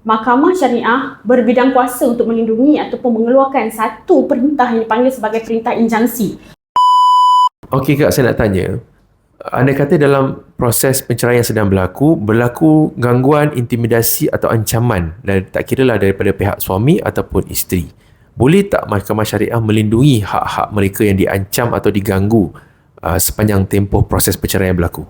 Mahkamah Syariah berbidang kuasa untuk melindungi ataupun mengeluarkan satu perintah yang dipanggil sebagai perintah injunksi. Okey Kak, saya nak tanya. Anda kata dalam proses penceraian sedang berlaku gangguan, intimidasi atau ancaman dan tak kiralah daripada pihak suami ataupun isteri. Boleh tak Mahkamah Syariah melindungi hak-hak mereka yang diancam atau diganggu sepanjang tempoh proses perceraian berlaku?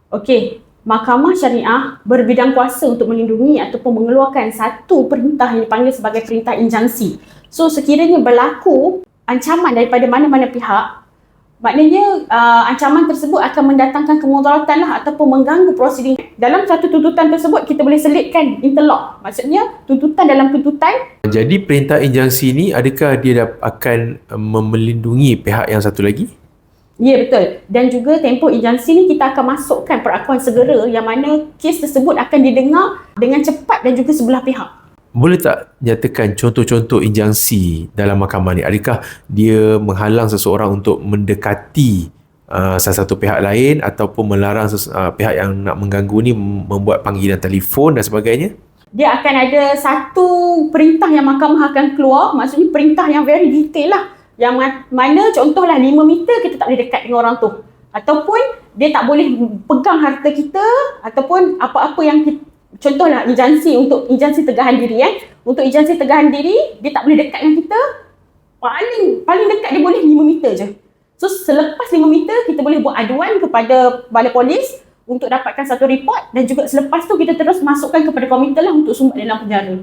Okey, Mahkamah Syariah berbidang kuasa untuk melindungi ataupun mengeluarkan satu perintah yang dipanggil sebagai perintah injunksi. So, sekiranya berlaku ancaman daripada mana-mana pihak, maknanya ancaman tersebut akan mendatangkan kemudaratan ataupun mengganggu prosiding. Dalam satu tuntutan tersebut, kita boleh selitkan interlock. Maksudnya, tuntutan dalam tuntutan. Jadi, perintah injunksi ni adakah dia akan melindungi pihak yang satu lagi? Ya, betul. Dan juga tempoh injunksi ni kita akan masukkan perakuan segera yang mana kes tersebut akan didengar dengan cepat dan juga sebelah pihak. Boleh tak nyatakan contoh-contoh injunksi dalam mahkamah ni? Adakah dia menghalang seseorang untuk mendekati salah satu pihak lain ataupun melarang pihak yang nak mengganggu ni membuat panggilan telefon dan sebagainya? Dia akan ada satu perintah yang mahkamah akan keluar, maksudnya perintah yang very detail lah. Yang mana contohlah 5 meter kita tak boleh dekat dengan orang tu. Ataupun dia tak boleh pegang harta kita ataupun apa-apa yang kita, contohlah untuk injunsi tegahan diri Untuk injunsi tegahan diri, dia tak boleh dekat dengan kita. Paling dekat dia boleh 5 meter je. So selepas 5 meter kita boleh buat aduan kepada balai polis untuk dapatkan satu report dan juga selepas tu kita terus masukkan kepada komite lah untuk sumbat dalam penjara.